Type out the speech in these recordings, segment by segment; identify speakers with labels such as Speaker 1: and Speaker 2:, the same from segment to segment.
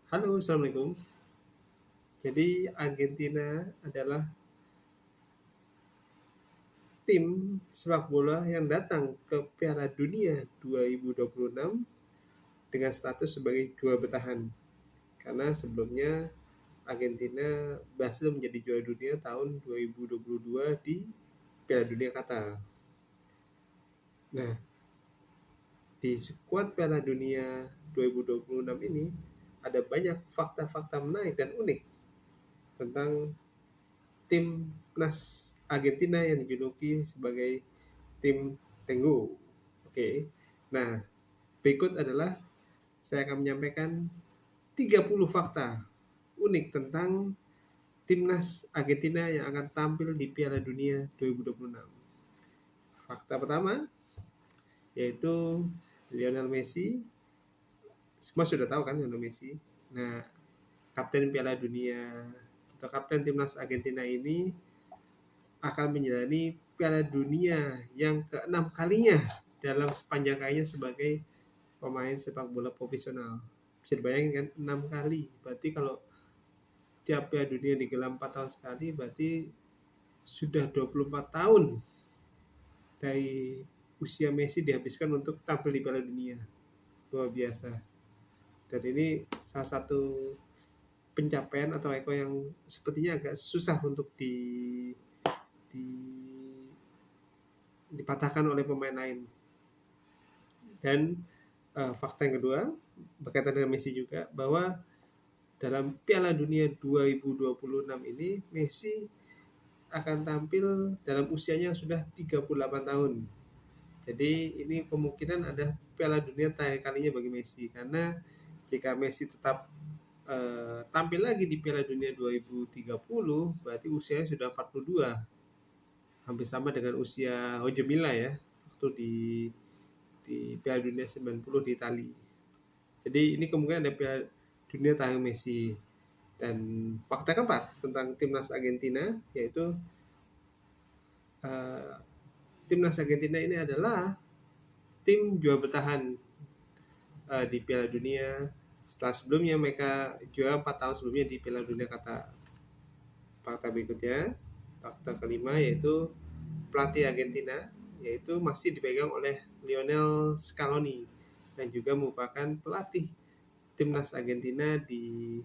Speaker 1: Halo, assalamualaikum. Jadi Argentina adalah tim sepak bola yang datang ke Piala Dunia 2026 dengan status sebagai juara bertahan. Karena sebelumnya Argentina berhasil menjadi juara dunia tahun 2022 di Piala Dunia Qatar. Nah, di skuad Piala Dunia 2026 ini ada banyak fakta-fakta menarik dan unik tentang timnas Argentina yang dijuluki sebagai tim Tenggo. Oke. Nah, berikut adalah saya akan menyampaikan 30 fakta unik tentang timnas Argentina yang akan tampil di Piala Dunia 2026. Fakta pertama yaitu Lionel Messi. Semua sudah tahu kan Lionel Messi. Nah, kapten Piala Dunia atau kapten timnas Argentina ini akan menjalani Piala Dunia yang keenam kalinya dalam sepanjang karirnya sebagai pemain sepak bola profesional. Bisa dibayangkan 6 kali. Berarti kalau tiap Piala Dunia digelar 4 tahun sekali, berarti sudah 24 tahun dari usia Messi dihabiskan untuk tampil di Piala Dunia. Luar biasa. Dan ini salah satu pencapaian atau rekor yang sepertinya agak susah untuk di dipatahkan oleh pemain lain. Dan fakta yang kedua berkaitan dengan Messi juga bahwa dalam Piala Dunia 2026 ini Messi akan tampil dalam usianya sudah 38 tahun. Jadi ini kemungkinan ada Piala Dunia terakhir kalinya bagi Messi karena jika Messi tetap tampil lagi di Piala Dunia 2030 berarti usianya sudah 42, hampir sama dengan usia Hoje Milla ya waktu di Piala Dunia 90 di Itali. Jadi ini kemungkinan ada Piala Dunia terakhir Messi. Dan fakta keempat tentang timnas Argentina yaitu uh, timnas Argentina ini adalah tim juara bertahan di Piala Dunia setelah sebelumnya mereka juara 4 tahun sebelumnya di Piala Dunia Qatar. Fakta berikutnya, fakta kelima yaitu pelatih Argentina yaitu masih dipegang oleh Lionel Scaloni dan juga merupakan pelatih timnas Argentina di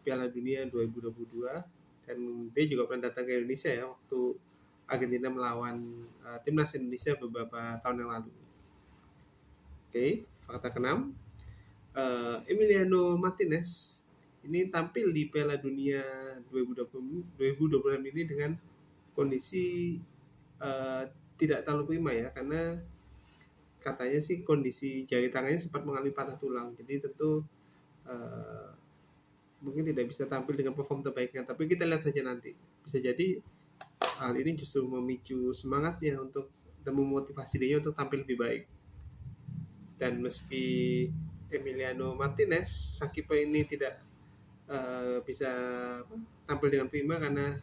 Speaker 1: Piala Dunia 2022 dan dia juga pernah datang ke Indonesia ya waktu Argentina melawan timnas Indonesia beberapa tahun yang lalu. Oke, fakta keenam, Emiliano Martinez ini tampil di Piala Dunia 2026 ini dengan kondisi tidak terlalu prima ya karena katanya sih kondisi jari tangannya sempat mengalami patah tulang. Jadi tentu mungkin tidak bisa tampil dengan perform terbaiknya, tapi kita lihat saja nanti. Bisa jadi hal ini justru memicu semangatnya untuk dan memotivasi dia untuk tampil lebih baik. Dan meski Emiliano Martinez sang kiper ini tidak bisa tampil dengan prima karena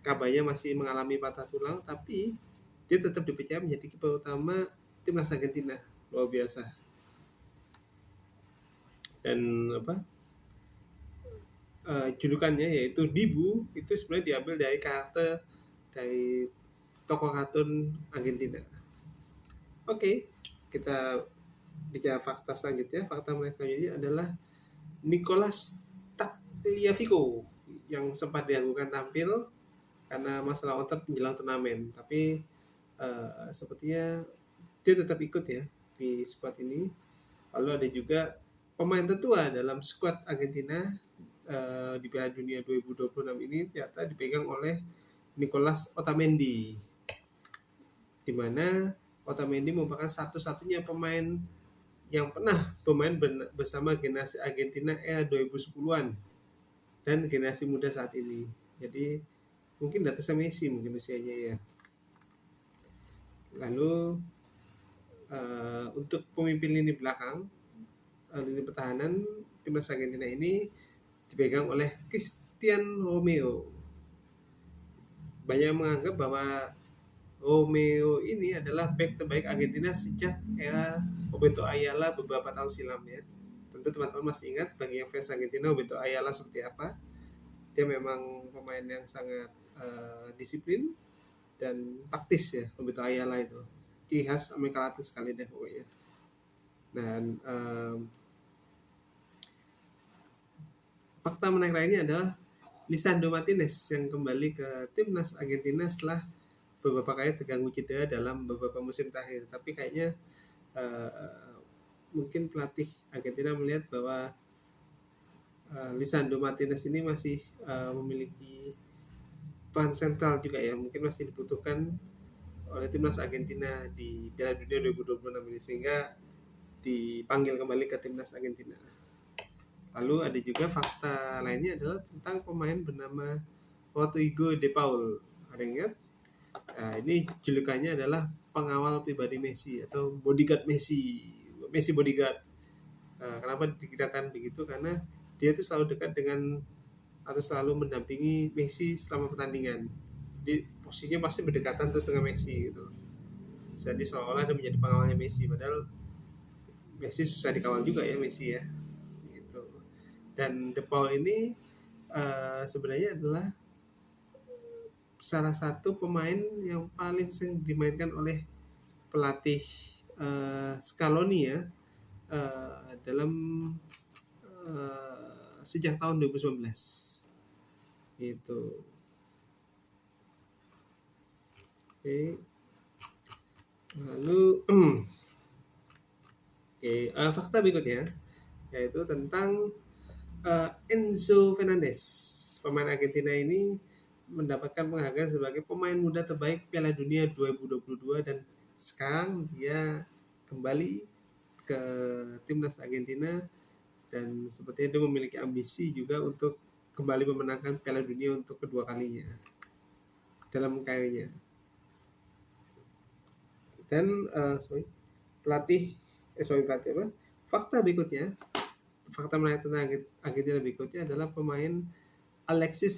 Speaker 1: kabarnya masih mengalami patah tulang, tapi dia tetap dipercaya menjadi kiper utama timnas Argentina. Luar biasa. Dan julukannya yaitu Dibu itu sebenarnya diambil dari karakter dari tokoh kartun Argentina. Oke, kita bicara fakta selanjutnya. Fakta mereka selanjutnya adalah Nicolas Tagliafico yang sempat diagukan tampil karena masalah otot menjelang turnamen. Tapi sepertinya dia tetap ikut ya di skuad ini. Lalu ada juga pemain tertua dalam skuad Argentina di Piala Dunia 2026 ini ternyata dipegang oleh Nicolas Otamendi, di mana Otamendi merupakan satu-satunya pemain yang pernah bermain bersama generasi Argentina era 2010-an dan generasi muda saat ini. Jadi mungkin di atasnya Messi mungkin usianya ya. Lalu untuk pemimpin lini belakang, lini pertahanan timnas Argentina ini dipegang oleh Christian Romeo. Banyak yang menganggap bahwa Romeo ini adalah back terbaik Argentina sejak era Roberto Ayala beberapa tahun silam ya. tentu teman-teman masih ingat bagi yang fans Argentina Roberto Ayala seperti apa. Dia memang pemain yang sangat disiplin dan taktis ya, Roberto Ayala itu. Ciri khas Amerika Latin sekali deh pokoknya. Dan fakta menarik lainnya adalah Lisandro Martinez yang kembali ke timnas Argentina setelah beberapa kali terganggu cedera dalam beberapa musim terakhir. Tapi kayaknya mungkin pelatih Argentina melihat bahwa Lisandro Martinez ini masih memiliki peran sentral juga ya, mungkin masih dibutuhkan oleh timnas Argentina di Piala Dunia 2026 ini, sehingga dipanggil kembali ke timnas Argentina. Lalu ada juga fakta lainnya adalah tentang pemain bernama Rodrigo de Paul. Ada yang ingat? Nah, ini julukannya adalah pengawal pribadi Messi atau bodyguard Messi. Messi bodyguard. Kenapa dikatakan begitu? Karena dia itu selalu dekat dengan atau selalu mendampingi Messi selama pertandingan. Jadi posisinya pasti berdekatan terus dengan Messi gitu. Jadi seolah-olah dia menjadi pengawalnya Messi, padahal Messi susah dikawal juga ya Messi ya. Gitu. Dan De Paul ini sebenarnya adalah salah satu pemain yang paling sering dimainkan oleh pelatih Scaloni ya dalam sejak tahun 2019 gitu. Oke. Lalu fakta berikutnya yaitu tentang Enzo Fernandez. Pemain Argentina ini mendapatkan penghargaan sebagai pemain muda terbaik Piala Dunia 2022 dan sekarang dia kembali ke timnas Argentina dan sepertinya dia memiliki ambisi juga untuk kembali memenangkan Piala Dunia untuk kedua kalinya dalam karirnya. Dan pelatih apa? Fakta berikutnya, fakta menarik tentang Argentina berikutnya adalah pemain Alexis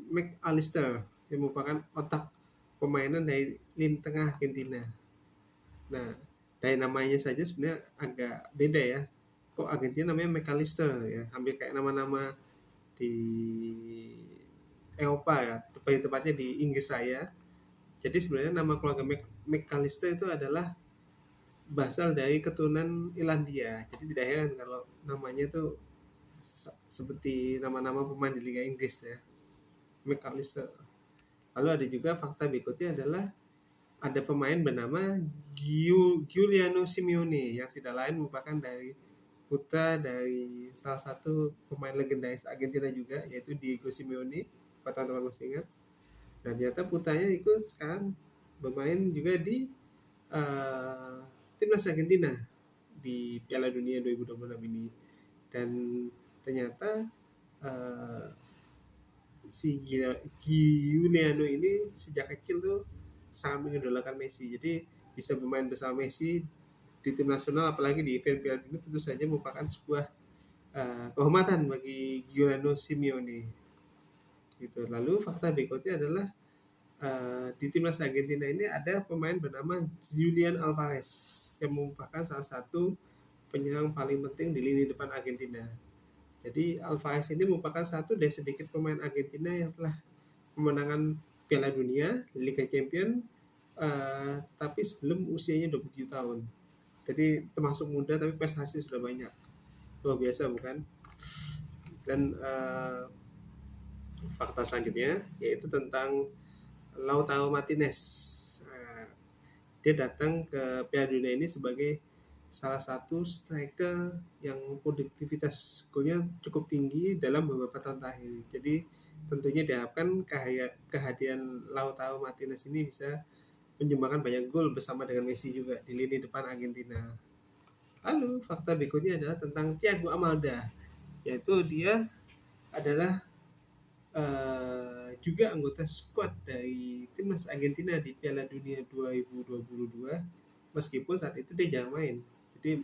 Speaker 1: McAllister yang merupakan otak permainan dari lini tengah Argentina. Nah, dari namanya saja sebenarnya agak beda ya. Kok Argentina namanya McAllister ya, hampir kayak nama-nama di Eropa ya, tepatnya di Inggris saya. Jadi sebenarnya nama keluarga McAllister itu adalah berasal dari keturunan Irlandia. Jadi tidak heran kalau namanya itu seperti nama-nama pemain di Liga Inggris ya, McAllister. Lalu ada juga fakta berikutnya adalah ada pemain bernama Giuliano Simeone yang tidak lain merupakan dari putra dari salah satu pemain legendaris Argentina juga, yaitu Diego Simeone. Pak teman-teman masih ingat? Dan ternyata putranya itu sekarang bermain juga di timnas Argentina di Piala Dunia 2026 ini. Dan ternyata si Giuliano ini sejak kecil tuh sangat mengidolakan Messi. Jadi bisa bermain bersama Messi di tim nasional, apalagi di event Piala Dunia, tentu saja merupakan sebuah kehormatan bagi Giuliano Simeone. Gitu. Lalu fakta berikutnya adalah di timnas Argentina ini ada pemain bernama Julian Alvarez yang merupakan salah satu penyerang paling penting di lini depan Argentina. Jadi Alvarez ini merupakan satu dari sedikit pemain Argentina yang telah memenangkan Piala Dunia, Liga Champion, tapi sebelum usianya 27 tahun. Jadi termasuk muda tapi prestasi sudah banyak. Luar biasa bukan? Dan fakta selanjutnya yaitu tentang Lautaro Martinez. Dia datang ke Piala Dunia ini sebagai salah satu striker yang produktivitas golnya cukup tinggi dalam beberapa tahun terakhir. Jadi tentunya diharapkan kehadiran Lautaro Martinez ini bisa menyumbangkan banyak gol bersama dengan Messi juga di lini depan Argentina. Lalu fakta berikutnya adalah tentang Thiago Almada, yaitu dia adalah juga anggota skuad dari timnas Argentina di Piala Dunia 2022, meskipun saat itu dia jarang main. Jadi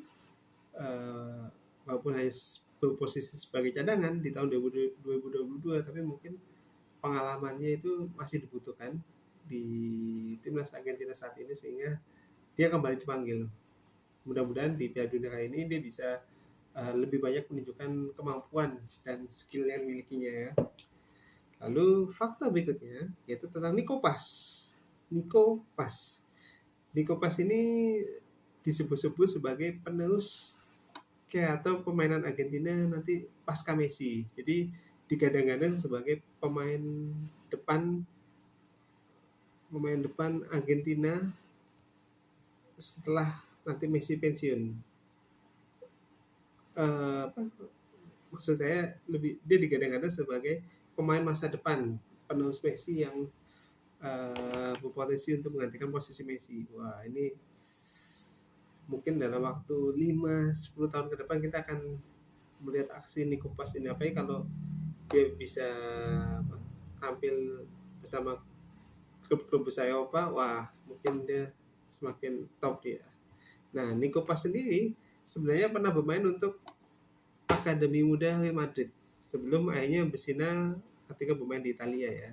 Speaker 1: walaupun hanya berposisi sebagai cadangan di tahun 2022, tapi mungkin pengalamannya itu masih dibutuhkan di timnas Argentina saat ini, sehingga dia kembali dipanggil. Mudah-mudahan di Piala Dunia kali ini dia bisa lebih banyak menunjukkan kemampuan dan skill yang dimilikinya ya. Lalu fakta berikutnya yaitu tentang Nico Paz. Nico Paz. Nico Paz ini disebut-sebut sebagai penerus atau permainan Argentina nanti pasca Messi. Jadi digadang-gadang sebagai depan pemain depan Argentina setelah nanti Messi pensiun. Apa, maksud saya dia digadang-gadang sebagai pemain masa depan penerus Messi yang berpotensi untuk menggantikan posisi Messi. Wah, ini mungkin dalam waktu 5-10 tahun ke depan kita akan melihat aksi Nico Paz ini, apa ya, kalau dia bisa tampil bersama klub-klub besar Eropa, wah mungkin dia semakin top dia. Nah, Nico Paz sendiri sebenarnya pernah bermain untuk Akademi Muda Real Madrid sebelum akhirnya bersinar ketika bermain di Italia ya.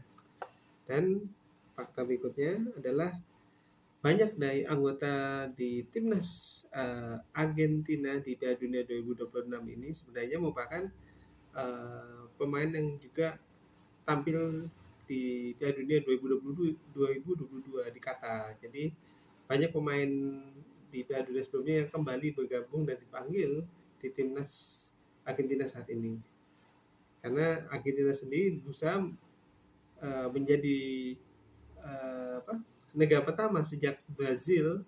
Speaker 1: Dan fakta berikutnya adalah banyak dari anggota di timnas Argentina di Piala Dunia 2026 ini sebenarnya merupakan pemain yang juga tampil di Piala Dunia 2022 di Qatar. Jadi banyak pemain di Piala Dunia sebelumnya yang kembali bergabung dan dipanggil di timnas Argentina saat ini. Karena Argentina sendiri berusaha menjadi negara pertama sejak Brazil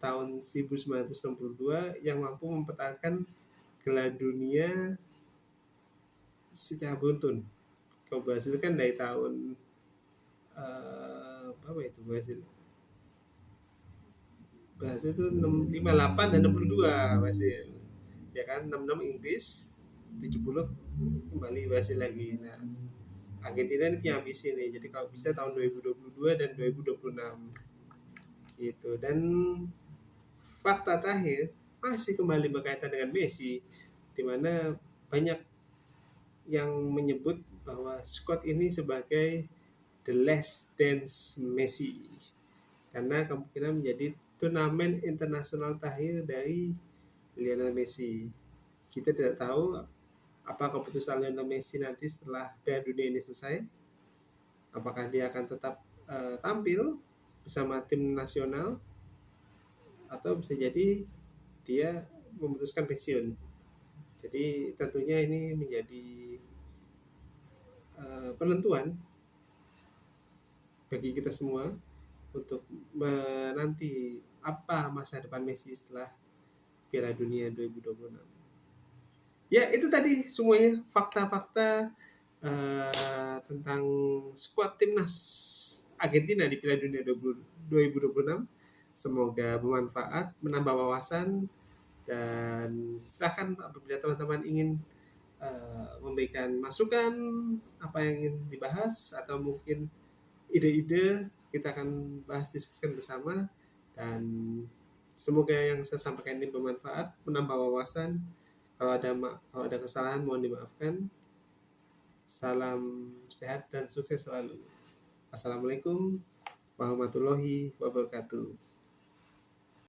Speaker 1: tahun 1962 yang mampu mempertahankan gelar dunia secara beruntun. Kalau Brazil kan dari tahun berapa itu Brazil? Brazil itu 58 dan 62 Brazil. Ya kan, 66 Inggris, 70 kembali Brazil lagi. Nah, Argentina ini punya ambisi nih. Jadi kalau bisa tahun 2022 dan 2026 gitu. Dan fakta terakhir masih kembali berkaitan dengan Messi, di mana banyak yang menyebut bahwa squad ini sebagai the last dance Messi karena kemungkinan menjadi turnamen internasional terakhir dari Lionel Messi. Kita tidak tahu apa keputusan Lionel Messi nanti setelah Piala Dunia ini selesai. Apakah dia akan tetap tampil bersama tim nasional atau bisa jadi dia memutuskan pensiun. Jadi tentunya ini menjadi penentuan bagi kita semua untuk menanti apa masa depan Messi setelah Piala Dunia 2026. Ya, itu tadi semuanya fakta-fakta tentang skuad timnas Argentina di Piala Dunia 2026. Semoga bermanfaat, menambah wawasan, dan silakan apabila teman-teman ingin memberikan masukan apa yang ingin dibahas atau mungkin ide-ide, kita akan bahas diskusikan bersama, dan semoga yang saya sampaikan ini bermanfaat, menambah wawasan. Kalau ada kesalahan mohon dimaafkan. Salam sehat dan sukses selalu. Assalamualaikum warahmatullahi wabarakatuh.